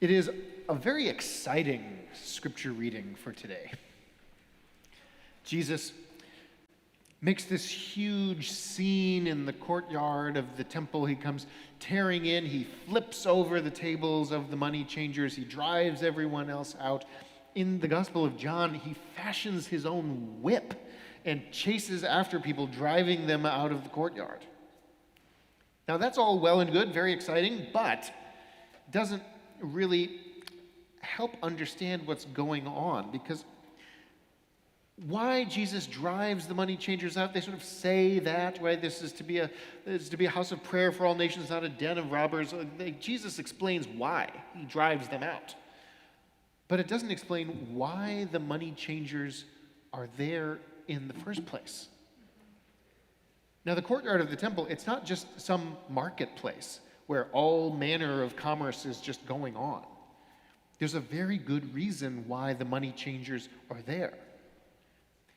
It is a very exciting scripture reading for today. Jesus makes this huge scene in the courtyard of the temple. He comes tearing in. He flips over the tables of the money changers. He drives everyone else out. In the Gospel of John, he fashions his own whip and chases after people, driving them out of the courtyard. Now, that's all well and good, very exciting, but doesn't really help understand what's going on, because why Jesus drives the money changers out, they sort of say that, right? This is to be a house of prayer for all nations, not a den of robbers. Jesus explains why he drives them out. But it doesn't explain why the money changers are there in the first place. Now, the courtyard of the temple, it's not just some marketplace where all manner of commerce is just going on. There's a very good reason why the money changers are there.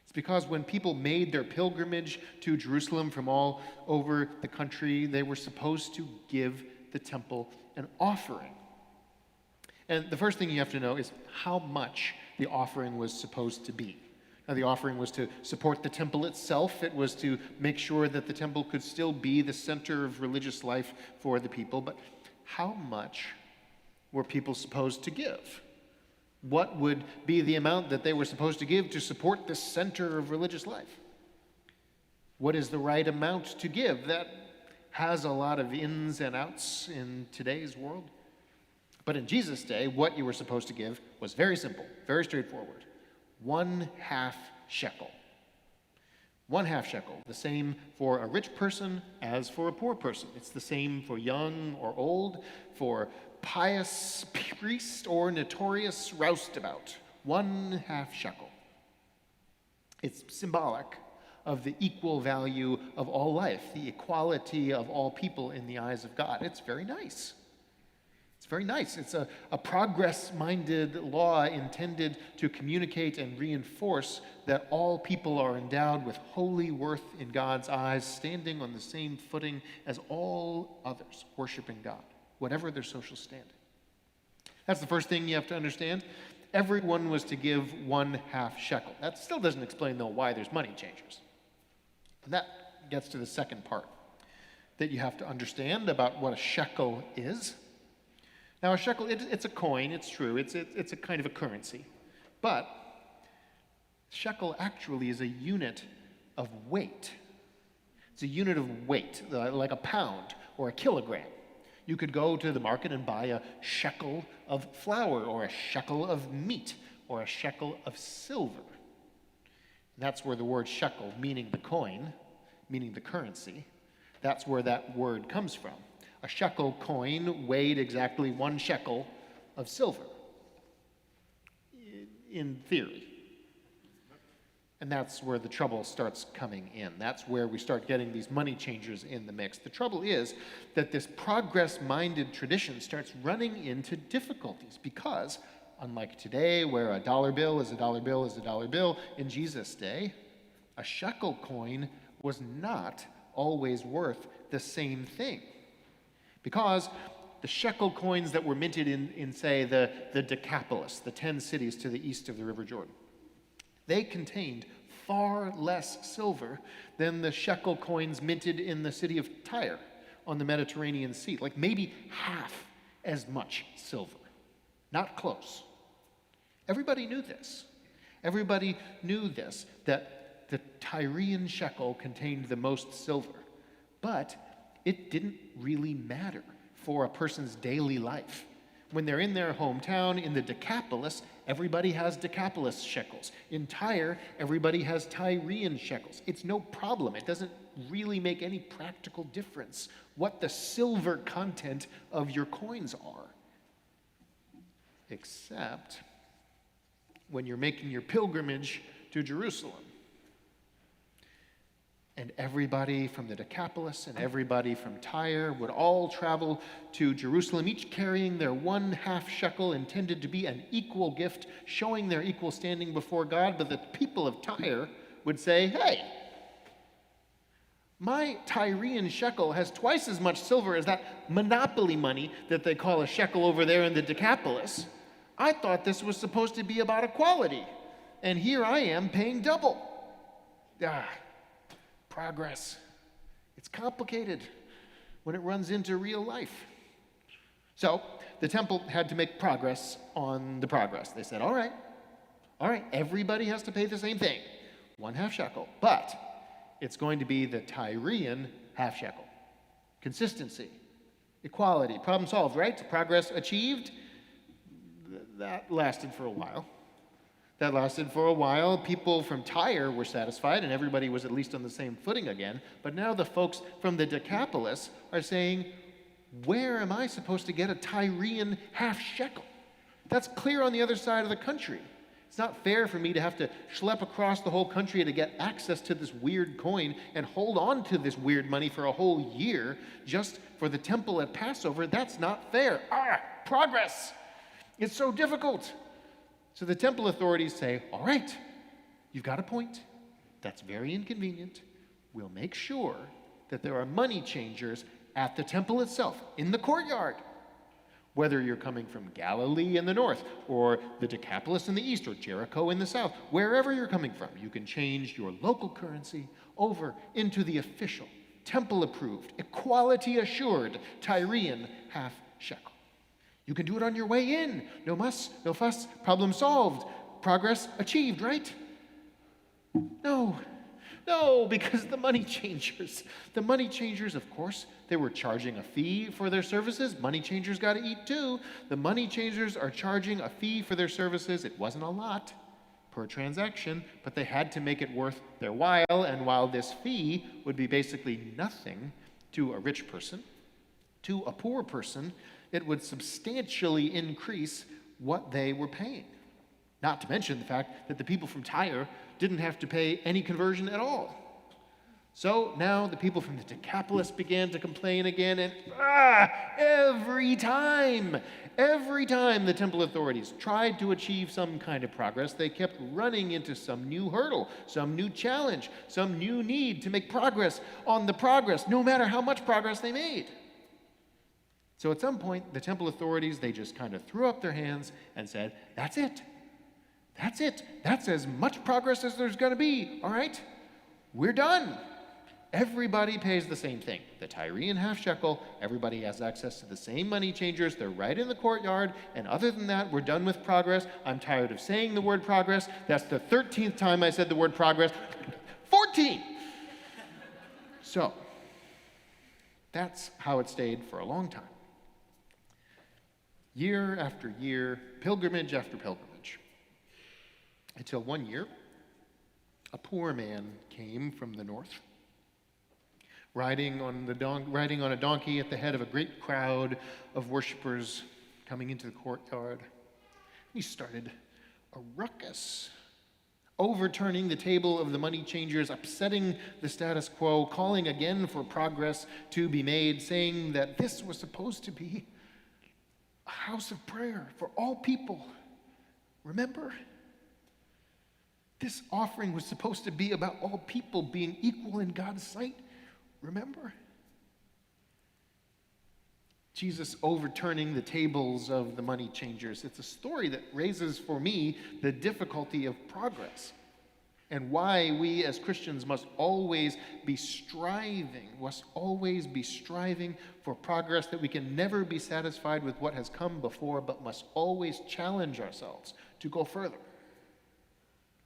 It's because when people made their pilgrimage to Jerusalem from all over the country, they were supposed to give the temple an offering. And the first thing you have to know is how much the offering was supposed to be. Now, the offering was to support the temple itself. It was to make sure that the temple could still be the center of religious life for the people. But how much were people supposed to give? What would be the amount that they were supposed to give to support the center of religious life? What is the right amount to give? That has a lot of ins and outs in today's world. But in Jesus' day, what you were supposed to give was very simple, very straightforward. 1/2 shekel. 1/2 shekel, the same for a rich person as for a poor person. It's the same for young or old, for pious priest or notorious roustabout. 1/2 shekel. It's symbolic of the equal value of all life, the equality of all people in the eyes of God. It's very nice. It's very nice. It's a progress-minded law intended to communicate and reinforce that all people are endowed with holy worth in God's eyes, standing on the same footing as all others, worshiping God, whatever their social standing. That's the first thing you have to understand. Everyone was to give 1/2 shekel. That still doesn't explain, though, why there's money changers. And that gets to the second part that you have to understand about what a shekel is. Now, a shekel, it's a coin, it's true, it's a kind of a currency. But shekel actually is a unit of weight. It's a unit of weight, like a pound or a kilogram. You could go to the market and buy a shekel of flour or a shekel of meat or a shekel of silver. And that's where the word shekel, meaning the coin, meaning the currency, that's where that word comes from. A shekel coin weighed exactly 1 shekel of silver, in theory. And that's where the trouble starts coming in. That's where we start getting these money changers in the mix. The trouble is that this progress-minded tradition starts running into difficulties because, unlike today, where a dollar bill is a dollar bill is a dollar bill, in Jesus' day, a shekel coin was not always worth the same thing. Because the shekel coins that were minted in say, the Decapolis, the 10 cities to the east of the River Jordan, they contained far less silver than the shekel coins minted in the city of Tyre on the Mediterranean Sea, like maybe half as much silver. Not close. Everybody knew this. Everybody knew this, that the Tyrian shekel contained the most silver. But it didn't really matter for a person's daily life. When they're in their hometown, in the Decapolis, everybody has Decapolis shekels. In Tyre, everybody has Tyrian shekels. It's no problem. It doesn't really make any practical difference what the silver content of your coins are. Except when you're making your pilgrimage to Jerusalem. And everybody from the Decapolis and everybody from Tyre would all travel to Jerusalem, each carrying their 1/2 shekel, intended to be an equal gift, showing their equal standing before God. But the people of Tyre would say, hey, My Tyrian shekel has twice as much silver as that monopoly money that they call a shekel over there in the Decapolis. I thought this was supposed to be about equality, and here I am paying double. Progress. It's complicated when it runs into real life. So the temple had to make progress on the progress. They said, all right, everybody has to pay the same thing, 1/2 shekel, but it's going to be the Tyrian half shekel. Consistency, equality, problem solved, right? Progress achieved. That lasted for a while. People from Tyre were satisfied, and everybody was at least on the same footing again. But now the folks from the Decapolis are saying, where am I supposed to get a Tyrian half shekel? That's clear on the other side of the country. It's not fair for me to have to schlep across the whole country to get access to this weird coin and hold on to this weird money for a whole year just for the temple at Passover. That's not fair. Progress. It's so difficult. So the temple authorities say, all right, you've got a point. That's very inconvenient. We'll make sure that there are money changers at the temple itself, in the courtyard. Whether you're coming from Galilee in the north, or the Decapolis in the east, or Jericho in the south, wherever you're coming from, you can change your local currency over into the official, temple-approved, equality-assured Tyrian half shekel. You can do it on your way in. No muss, no fuss, problem solved, progress achieved, right? No, because the money changers, of course, they were charging a fee for their services. Money changers got to eat too. The money changers are charging a fee for their services. It wasn't a lot per transaction, but they had to make it worth their while. And while this fee would be basically nothing to a rich person, to a poor person, it would substantially increase what they were paying. Not to mention the fact that the people from Tyre didn't have to pay any conversion at all. So now the people from the Decapolis began to complain again, and every time the temple authorities tried to achieve some kind of progress, they kept running into some new hurdle, some new challenge, some new need to make progress on the progress, no matter how much progress they made. So at some point, the temple authorities, they just kind of threw up their hands and said, that's it. That's as much progress as there's going to be, all right? We're done. Everybody pays the same thing. The Tyrian half shekel, everybody has access to the same money changers. They're right in the courtyard. And other than that, we're done with progress. I'm tired of saying the word progress. That's the 13th time I said the word progress. 14! So, that's how it stayed for a long time. Year after year, pilgrimage after pilgrimage. Until one year, a poor man came from the north, riding on a donkey at the head of a great crowd of worshipers coming into the courtyard. He started a ruckus, overturning the table of the money changers, upsetting the status quo, calling again for progress to be made, saying that this was supposed to be a house of prayer for all people. Remember? This offering was supposed to be about all people being equal in God's sight. Remember? Jesus overturning the tables of the money changers. It's a story that raises for me the difficulty of progress and why we as Christians must always be striving for progress, that we can never be satisfied with what has come before, but must always challenge ourselves to go further.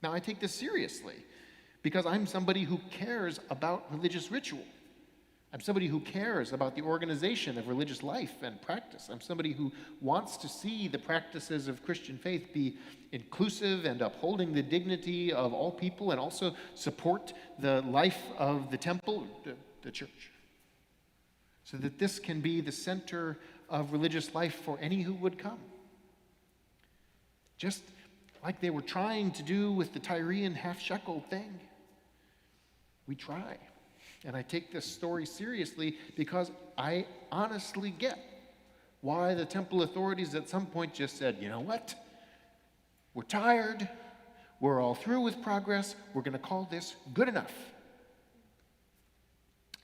Now, I take this seriously because I'm somebody who cares about religious ritual. I'm somebody who cares about the organization of religious life and practice. I'm somebody who wants to see the practices of Christian faith be inclusive and upholding the dignity of all people, and also support the life of the temple, the church, so that this can be the center of religious life for any who would come. Just like they were trying to do with the Tyrian half shekel thing. We try. And I take this story seriously because I honestly get why the temple authorities at some point just said, you know what? We're tired. We're all through with progress. We're going to call this good enough.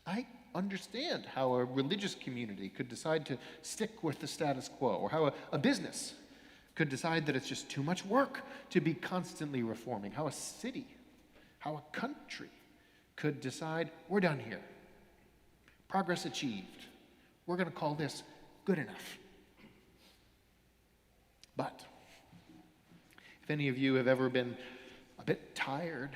I understand how a religious community could decide to stick with the status quo, or how a business could decide that it's just too much work to be constantly reforming, how a city, how a country could decide, we're done here. Progress achieved. We're going to call this good enough. But if any of you have ever been a bit tired,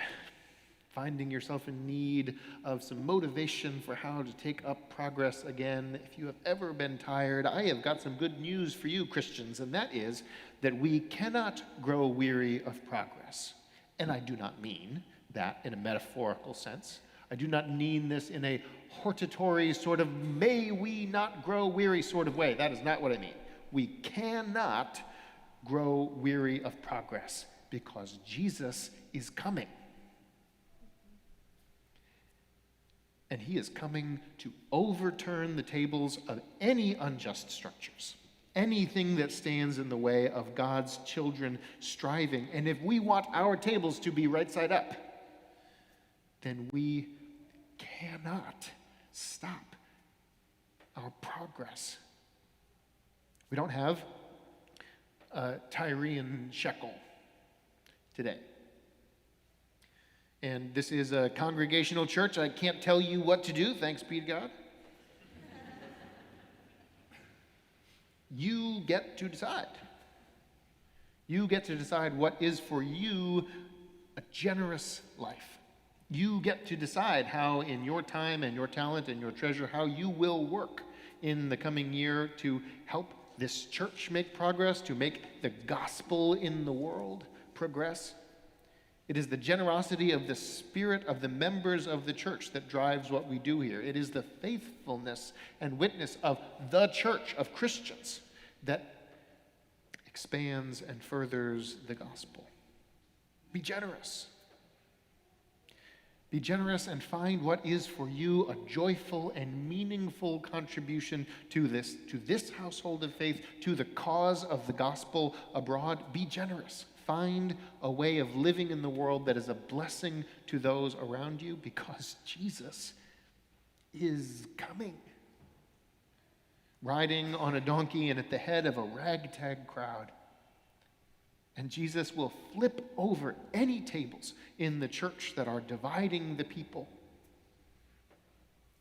finding yourself in need of some motivation for how to take up progress again, if you have ever been tired, I have got some good news for you, Christians, and that is that we cannot grow weary of progress. And I do not mean that in a metaphorical sense. I do not mean this in a hortatory sort of may we not grow weary sort of way. That is not what I mean. We cannot grow weary of progress because Jesus is coming. And he is coming to overturn the tables of any unjust structures, anything that stands in the way of God's children striving. And if we want our tables to be right side up, then we cannot stop our progress. We don't have a Tyrian shekel today. And this is a congregational church. I can't tell you what to do, thanks be to God. You get to decide. You get to decide what is for you a generous life. You get to decide how in your time and your talent and your treasure, how you will work in the coming year to help this church make progress, to make the gospel in the world progress. It is the generosity of the spirit of the members of the church that drives what we do here. It is the faithfulness and witness of the church of Christians that expands and furthers the gospel. Be generous. Be generous and find what is for you a joyful and meaningful contribution to this household of faith, to the cause of the gospel abroad. Be generous. Find a way of living in the world that is a blessing to those around you because Jesus is coming. Riding on a donkey and at the head of a ragtag crowd. And Jesus will flip over any tables in the church that are dividing the people.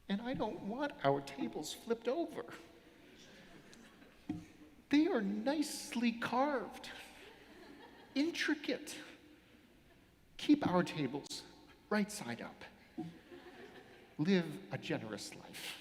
And I don't want our tables flipped over. They are nicely carved, intricate. Keep our tables right side up. Live a generous life.